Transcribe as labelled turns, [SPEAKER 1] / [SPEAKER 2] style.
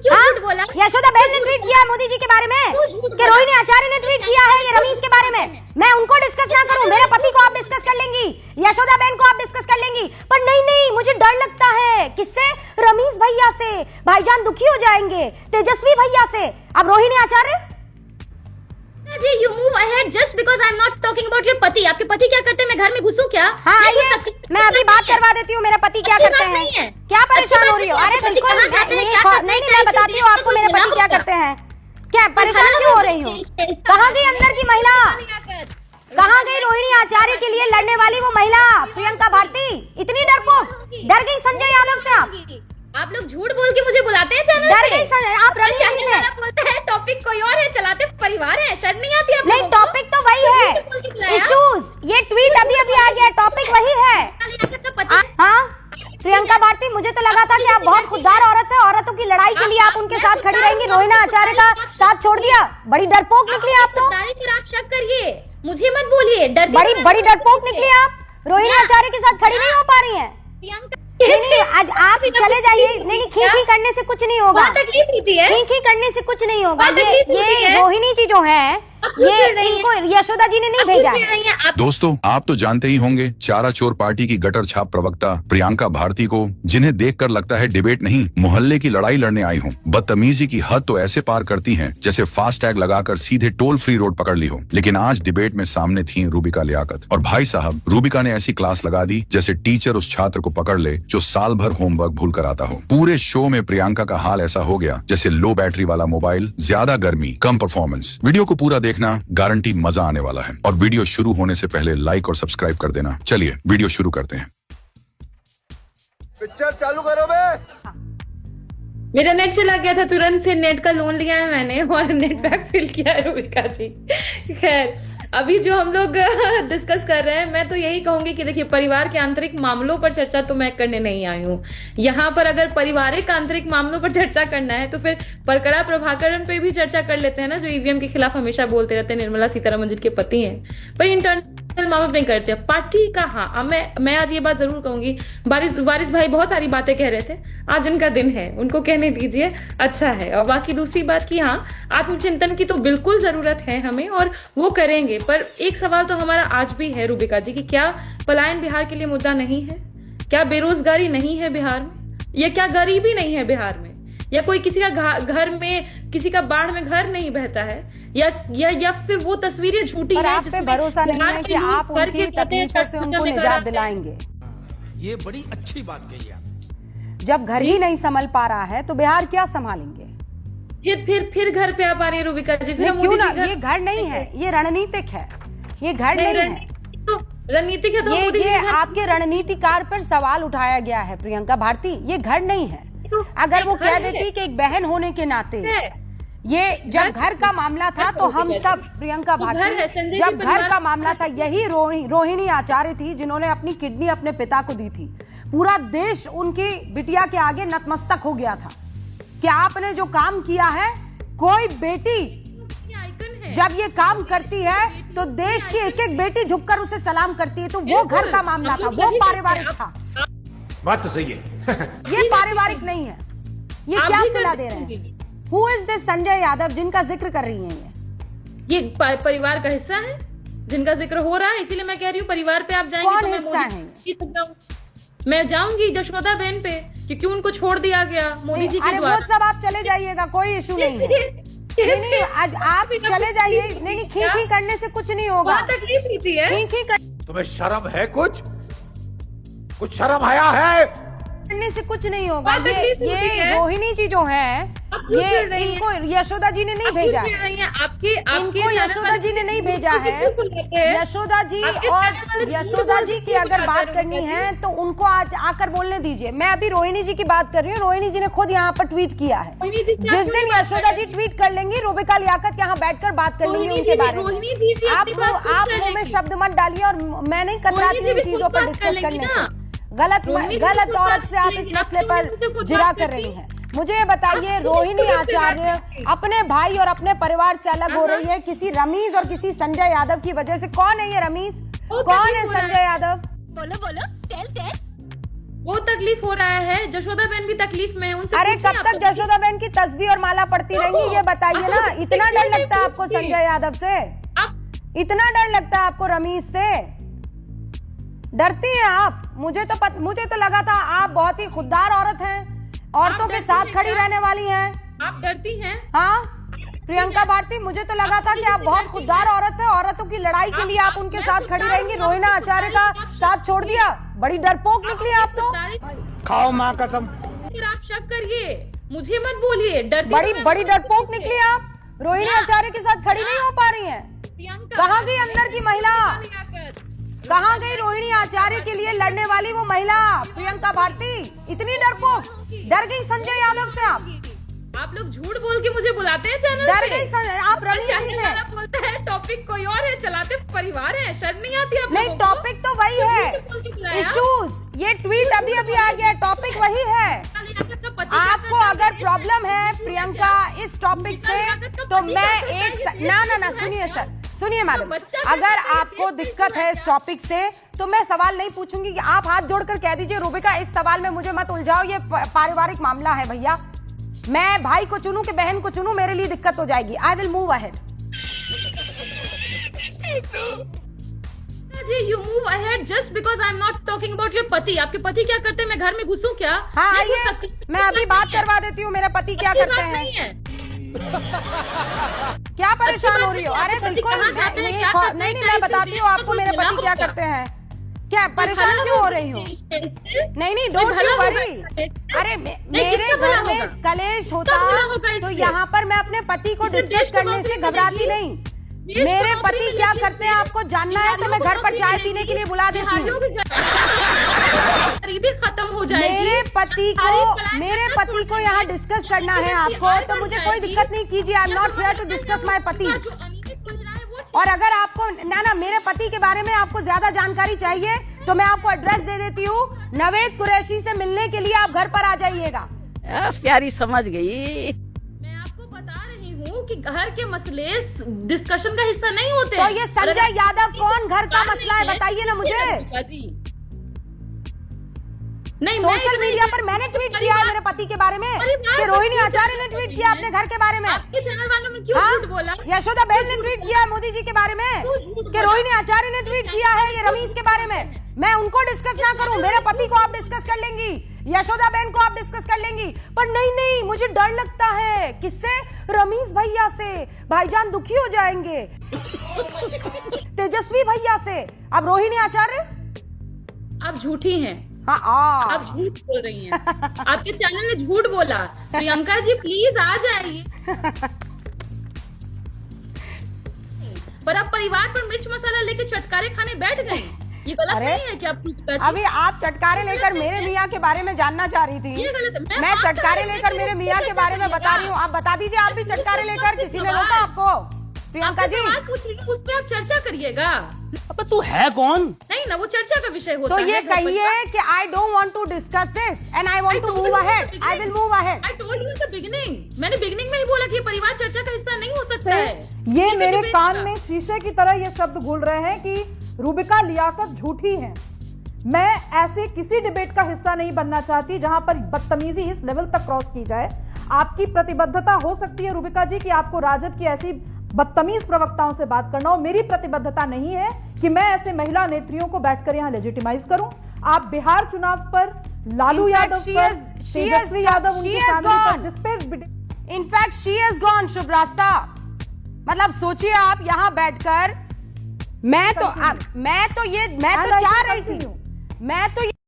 [SPEAKER 1] क्यों झूठ बोला?
[SPEAKER 2] यशोदा बहन ने ट्वीट किया है मोदी जी के बारे में कि रोहिणी आचार्य ने ट्वीट किया है ये रमीज के बारे में। मैं उनको डिस्कस ना करूं, मेरे पति को आप डिस्कस कर लेंगी, यशोदा बहन को आप डिस्कस कर लेंगी, पर नहीं, मुझे डर लगता है। किससे? रमीज भैया से। भाईजान दुखी हो जाएंगे, तेजस्वी भैया से। अब रोहिणी आचार्य
[SPEAKER 1] जी, you move ahead just because I'm not talking about your पति। आपके पति क्या करते हैं? मैं घर में घुसूं क्या?
[SPEAKER 2] हाँ आइए, मैं अभी बात करवा देती हूँ मेरे पति क्या करते हैं। क्या परेशान हो रही हो? अरे बिल्कुल नहीं, मैं बताती हूँ आपको मेरे पति क्या करते हैं। क्या परेशान क्यों हो रही हो? कहाँ गई अंदर की महिला? कहाँ गई रोहिणी आचार्य के लिए लड़ने वाली वो महिला प्रियंका भारती? इतनी डरपोक, डर गई संजय यादव से?
[SPEAKER 1] आप लोग झूठ बोल के मुझे बुलाते हैं चैनल
[SPEAKER 2] डर गई आप रमीज से
[SPEAKER 1] बोलते हैं, टॉपिक कोई और है, चलाते परिवार है, शर्म नहीं आती आप?
[SPEAKER 2] नहीं, टॉपिक तो वही है, इश्यूज। ये ट्वीट अभी आ गया, टॉपिक वही है। हाँ प्रियंका भारती, मुझे तो लगा था कि आप बहुत खुददार औरत है, औरतों की लड़ाई के लिए आप उनके साथ खड़ी रहेंगी। रोहिणी आचार्य का साथ छोड़ दिया, बड़ी डरपोक निकली आप तो।
[SPEAKER 1] आप शक करिए, मुझे मत बोलिए।
[SPEAKER 2] बड़ी डरपोक निकली आप, रोहिणी आचार्य के साथ खड़ी नहीं हो पा रही है। नहीं, आप चले जाइए। नहीं, खी करने से कुछ नहीं होगा, खी करने से कुछ नहीं होगा। ये रोहिणी जी जो है, ये इनको यशोदा जी ने नहीं भेजा है।
[SPEAKER 3] दोस्तों, आप तो जानते ही होंगे चारा चोर पार्टी की गटर छाप प्रवक्ता प्रियंका भारती को, जिन्हें देखकर लगता है डिबेट नहीं मोहल्ले की लड़ाई लड़ने आई हूँ। बदतमीजी की हद तो ऐसे पार करती हैं जैसे फास्ट टैग लगाकर सीधे टोल फ्री रोड पकड़ ली हो। लेकिन आज डिबेट में सामने थी रूबिका लियाकत, और भाई साहब रूबिका ने ऐसी क्लास लगा दी जैसे टीचर उस छात्र को पकड़ ले जो साल भर होमवर्क भूल कर आता हो। पूरे शो में प्रियंका का हाल ऐसा हो गया जैसे लो बैटरी वाला मोबाइल, ज्यादा गर्मी कम परफॉर्मेंस। वीडियो को पूरा देखना, गारंटी मजा आने वाला है। और वीडियो शुरू होने से पहले लाइक और सब्सक्राइब कर देना। चलिए वीडियो शुरू करते हैं।
[SPEAKER 4] पिक्चर चालू करो बे।
[SPEAKER 5] मेरा नेट चला गया था, तुरंत से नेट का लोन लिया है मैंने और नेट पैक फिल किया है रूबिका जी। खैर, अभी जो हम लोग डिस्कस कर रहे हैं, मैं तो यही कहूंगी कि देखिए, परिवार के आंतरिक मामलों पर चर्चा तो मैं करने नहीं आई हूँ यहाँ पर। अगर पारिवारिक आंतरिक मामलों पर चर्चा करना है तो फिर परकड़ा प्रभाकरण पे भी चर्चा कर लेते हैं ना, जो ईवीएम के खिलाफ हमेशा बोलते रहते हैं, निर्मला सीतारमण जिनके पति हैं। पर इंटरनल मामले नहीं करते पार्टी का। हाँ, मैं आज ये बात जरूर कहूंगी, वारिस भाई बहुत सारी बातें कह रहे थे, आज उनका दिन है, उनको कहने दीजिए, अच्छा है। और बाकी दूसरी बात की, हाँ, आत्मचिंतन की तो बिल्कुल जरूरत है हमें, और वो करेंगे। पर एक सवाल तो हमारा आज भी है रूबिका जी कि क्या पलायन बिहार के लिए मुद्दा नहीं है? क्या बेरोजगारी नहीं है बिहार में? या क्या गरीबी नहीं है बिहार में? या कोई किसी का घर में, किसी का बाढ़ में घर नहीं बहता है? या फिर वो तस्वीरें झूठी हैं?
[SPEAKER 2] आप पे भरोसा नहीं है कि आप उनकी तकलीफों से उनको निजात दिलाएंगे?
[SPEAKER 6] ये बड़ी अच्छी बात कही आप।
[SPEAKER 2] जब घर ही नहीं संभल पा रहा है तो बिहार क्या संभालेंगे?
[SPEAKER 5] फिर घर पे आप आ रही है रूबिका जी।
[SPEAKER 2] क्यों ना? ये घर नहीं है, ये रणनीतिक है, ये घर नहीं है,
[SPEAKER 5] रणनीतिक है। तो
[SPEAKER 2] ये आपके रणनीतिकार पर सवाल उठाया गया है प्रियंका भारती, ये घर नहीं है। अगर वो कह देती कि एक बहन होने के नाते, ये जब घर का मामला था तो हम सब, प्रियंका भारती, जब घर का मामला था, यही रोहिणी आचार्य थी जिन्होंने अपनी किडनी अपने पिता को दी थी। पूरा देश उनकी बिटिया के आगे नतमस्तक हो गया था कि आपने जो काम किया है, कोई बेटी जब ये काम करती है तो देश की एक एक बेटी झुककर उसे सलाम करती है। तो वो घर का मामला था, वो पारिवारिक था।
[SPEAKER 6] बात तो सही है।
[SPEAKER 2] ये पारिवारिक नहीं है। ये क्या सिला दे रहे हैं? Who is this Sanjay Yadav जिनका जिक्र कर रही हैं? ये
[SPEAKER 5] परिवार का हिस्सा है जिनका जिक्र हो रहा है, इसीलिए मैं कह रही हूँ परिवार पे आप जाएंगे।
[SPEAKER 2] कौन हिस्सा है?
[SPEAKER 5] मैं जाऊंगी यशोदा बहन पे, क्योंकि उनको छोड़ दिया गया मोदी जी के द्वारा।
[SPEAKER 2] वो सब आप चले जाइएगा, कोई इशू नहीं है। नहीं, आप चले जाइए। नहीं, खी करने से कुछ नहीं होगा।
[SPEAKER 5] तकलीफ होती है।
[SPEAKER 6] तुम्हें शर्म है? कुछ शर्म आया है?
[SPEAKER 2] करने से कुछ नहीं होगा। ये रोहिणी जी जो है, ये इनको यशोदा जी ने नहीं भेजा है। इनको यशोदा जी ने नहीं भेजा है। यशोदा जी, और यशोदा जी की अगर बात करनी है तो उनको आज आकर बोलने दीजिए। मैं अभी रोहिणी जी की बात कर रही हूँ। रोहिणी जी ने खुद यहाँ पर ट्वीट किया है। जिस दिन यशोदा जी ट्वीट कर लेंगी, रूबिका लियाकत यहाँ बैठकर बात कर लेंगी उनके बारे में। आप मुंह में शब्द मत डालिए, और मैं नहीं कतराती इन चीजों पर डिस्कस करने से। गलत औरत से आप इस मसले पर जिरा कर रही हैं। मुझे ये बताइए, रोहिणी आचार्य अपने भाई और अपने परिवार से अलग हो रही है किसी रमीज और किसी संजय यादव की वजह से। कौन है ये रमीज? कौन है संजय यादव?
[SPEAKER 1] बोलो टेल।
[SPEAKER 5] वो तकलीफ हो रहा है, जशोदा बहन भी तकलीफ में है, उनसे
[SPEAKER 2] अरे
[SPEAKER 5] पूछिए
[SPEAKER 2] कब
[SPEAKER 5] आप
[SPEAKER 2] तक
[SPEAKER 5] तकलीफ
[SPEAKER 2] जशोदा बहन की तस्बीह और माला पड़ती रहेंगी, ये बताइए ना। इतना डर लगता है आपको संजय यादव से?
[SPEAKER 5] आप
[SPEAKER 2] इतना डर लगता है आपको रमीज से? डरती हैं आप? मुझे तो लगा था आप बहुत ही खुददार औरत हैं, औरतों के साथ खड़ी रहने वाली हैं।
[SPEAKER 5] आप डरती हैं?
[SPEAKER 2] हाँ प्रियंका भारती, मुझे तो लगा था कि आप बहुत खुददार औरत है, औरतों की लड़ाई के लिए आप उनके साथ खड़ी रहेंगी। रोहिणा आचार्य का साथ छोड़ दिया, बड़ी डरपोक निकली आप तो।
[SPEAKER 6] खाओ माँ कसम।
[SPEAKER 5] फिर आप शक करिए, मुझे मत बोलिए। डरती
[SPEAKER 2] बड़ी डरपोक निकली आप। रोहिणी आचार्य के साथ खड़ी नहीं हो पा रही हैं। कहाँ गई अंदर की महिला? कहाँ गई रोहिणी आचार्य के लिए लड़ने वाली वो महिला प्रियंका भारती? इतनी डरपोक, डर गई संजय यादव से
[SPEAKER 5] आप लोग झूठ बोल के मुझे बुलाते हैं चैनल
[SPEAKER 2] डर
[SPEAKER 5] पे।
[SPEAKER 2] गई आप रमीज से।
[SPEAKER 5] बोलता है टॉपिक कोई और है, चलाते परिवार है, शर्म नहीं आती आप
[SPEAKER 2] नहीं,
[SPEAKER 5] लोगों को?
[SPEAKER 2] टॉपिक तो वही है, इश्यूज। ये ट्वीट अभी आ गया, टॉपिक वही है। आपको अगर प्रॉब्लम है प्रियंका इस टॉपिक से, तो मैं एक ना सुनिए सर, सुनिए मैडम, अगर आपको दिक्कत है इस टॉपिक से तो मैं सवाल नहीं पूछूंगी कि आप हाथ जोड़कर कह दीजिए रूबिका इस सवाल में मुझे मत उलझाओ, ये पारिवारिक मामला है भैया। मैं भाई को चुनूं कि बहन को चुनूं, मेरे लिए दिक्कत हो जाएगी। आई will move ahead.
[SPEAKER 5] You move ahead just because I am not talking about your पति। आपके पति क्या करते हैं? मैं घर में घुसूं क्या?
[SPEAKER 2] हाँ
[SPEAKER 5] नहीं घुस
[SPEAKER 2] आइए,
[SPEAKER 5] सकती।
[SPEAKER 2] मैं अभी बात करवा देती हूँ मेरे पति क्या
[SPEAKER 5] अच्छी
[SPEAKER 2] करते
[SPEAKER 5] बात नहीं
[SPEAKER 2] हैं।
[SPEAKER 5] है।
[SPEAKER 2] क्या परेशान
[SPEAKER 5] अच्छी
[SPEAKER 2] हो
[SPEAKER 5] बात
[SPEAKER 2] रही हो?
[SPEAKER 5] नहीं है,
[SPEAKER 2] अरे
[SPEAKER 5] आपके पति
[SPEAKER 2] बिल्कुल
[SPEAKER 5] कहाँ जाते हैं, क्या करते
[SPEAKER 2] नहीं,
[SPEAKER 5] हैं,
[SPEAKER 2] मैं
[SPEAKER 5] क्या
[SPEAKER 2] बताती हूँ आपको मेरे
[SPEAKER 5] इससे
[SPEAKER 2] पति क्या
[SPEAKER 5] भला
[SPEAKER 2] करते हैं। क्या परेशान
[SPEAKER 5] भला
[SPEAKER 2] क्यों हो
[SPEAKER 5] होगा
[SPEAKER 2] रही हूँ?
[SPEAKER 5] इससे?
[SPEAKER 2] नहीं
[SPEAKER 5] कोई
[SPEAKER 2] डोंट
[SPEAKER 5] भला
[SPEAKER 2] यू
[SPEAKER 5] होगा
[SPEAKER 2] वरी।
[SPEAKER 5] इससे?
[SPEAKER 2] अरे
[SPEAKER 5] नहीं,
[SPEAKER 2] मेरे
[SPEAKER 5] किसका भला
[SPEAKER 2] घर में
[SPEAKER 5] होगा?
[SPEAKER 2] कलेश होता
[SPEAKER 5] किसका भला होगा
[SPEAKER 2] तो
[SPEAKER 5] इससे?
[SPEAKER 2] यहाँ पर मैं अपने पति को
[SPEAKER 5] किसी
[SPEAKER 2] डिस्कस
[SPEAKER 5] देश को
[SPEAKER 2] करने
[SPEAKER 5] नौकरी
[SPEAKER 2] से घबराती
[SPEAKER 5] मिलेगी?
[SPEAKER 2] नहीं।
[SPEAKER 5] देश को
[SPEAKER 2] मेरे
[SPEAKER 5] नौकरी
[SPEAKER 2] पति क्या
[SPEAKER 5] मिलेगी
[SPEAKER 2] करते हैं
[SPEAKER 5] इससे?
[SPEAKER 2] आपको जानना है तो मैं घर पर चाय पीने के लिए बुला देती हूँ।
[SPEAKER 5] गरीबी खत्म हो जाएगी।
[SPEAKER 2] मेरे पति को यहाँ डिस्कस करना है आपको, तो मुझे कोई दिक्कत नहीं कीजिए। I am not here to discuss my पति। और अगर आपको ना मेरे पति के बारे में आपको ज्यादा जानकारी चाहिए तो मैं आपको एड्रेस दे देती हूँ। नवेद कुरैशी से मिलने के लिए आप घर पर आ जाइएगा।
[SPEAKER 4] प्यारी समझ गई।
[SPEAKER 5] मैं आपको बता रही हूँ कि घर के मसले डिस्कशन का हिस्सा नहीं होते।
[SPEAKER 2] तो ये संजय यादव कौन घर का मसला है बताइए ना मुझे।
[SPEAKER 5] नहीं,
[SPEAKER 2] सोशल मीडिया पर मैंने ट्वीट किया है मेरे पति के बारे में कि रोहिणी आचार्य ने ट्वीट किया अपने घर के बारे में।
[SPEAKER 5] आपके चैनल वालों ने क्यों झूठ बोला?
[SPEAKER 2] यशोदा बहन ने ट्वीट किया है मोदी जी के बारे में कि रोहिणी आचार्य ने ट्वीट किया है ये रमीज के बारे में। मैं उनको डिस्कस ना करूं, मेरे पति को आप डिस्कस कर लेंगी, यशोदा बहन को आप डिस्कस कर लेंगी, पर नहीं मुझे डर लगता है। किससे? रमीज भैया से। भाईजान दुखी हो जाएंगे। तेजस्वी भैया से। अब रोहिणी आचार्य,
[SPEAKER 5] आप झूठी हैं।
[SPEAKER 2] हाँ
[SPEAKER 5] आप झूठ बोल रही हैं। आपके चैनल ने झूठ बोला। प्रियंका जी प्लीज आ जाइए। पर आप परिवार पर मिर्च मसाला लेके चटकारे खाने बैठ गए। ये गलत
[SPEAKER 2] अरे,
[SPEAKER 5] नहीं है कि आप
[SPEAKER 2] अभी आप चटकारे लेकर मेरे मियाँ के बारे में जानना चाह रही थी।
[SPEAKER 5] ये गलत है।
[SPEAKER 2] मैं चटकारे लेकर मेरे मियाँ के बारे में बता रही हूँ। आप बता दीजिए, आप भी चटकारे लेकर, किसी ने रोका आपको? प्रियंका जी
[SPEAKER 5] बात पूछ रही हूँ, उस पर आप चर्चा करिएगा।
[SPEAKER 4] अब तू है कौन?
[SPEAKER 5] नहीं ना, वो चर्चा का विषय होता
[SPEAKER 2] तो
[SPEAKER 5] है।
[SPEAKER 2] ये कहिए कि I don't want to discuss this and I want to move ahead. I will move ahead.
[SPEAKER 5] I told you in the beginning. मैंने बिगिनिंग में ही बोला कि ये परिवार चर्चा का हिस्सा नहीं हो सकता है।
[SPEAKER 7] ये मेरे कान में शीशे की तरह ये शब्द घुल रहे हैं कि रूबिका लियाकत झूठी है। मैं ऐसे किसी डिबेट का हिस्सा नहीं बनना चाहती जहां पर बदतमीजी इस लेवल तक क्रॉस की जाए। आपकी प्रतिबद्धता हो सकती है रूबिका जी कि आपको राजद की ऐसी बदतमीज प्रवक्ताओं से बात करना हो। मेरी प्रतिबद्धता नहीं है कि मैं ऐसे महिला नेत्रियों को बैठकर यहां लेजिटिमाइज करूं। आप बिहार चुनाव पर लालू यादव पर, तेजस्वी यादव उनकी फैमिली पर, जिस पर
[SPEAKER 2] इनफैक्ट शी इज गॉन। शुभ रास्ता। मतलब सोचिए आप यहाँ बैठकर, मैं तो चाह रही थी, मैं तो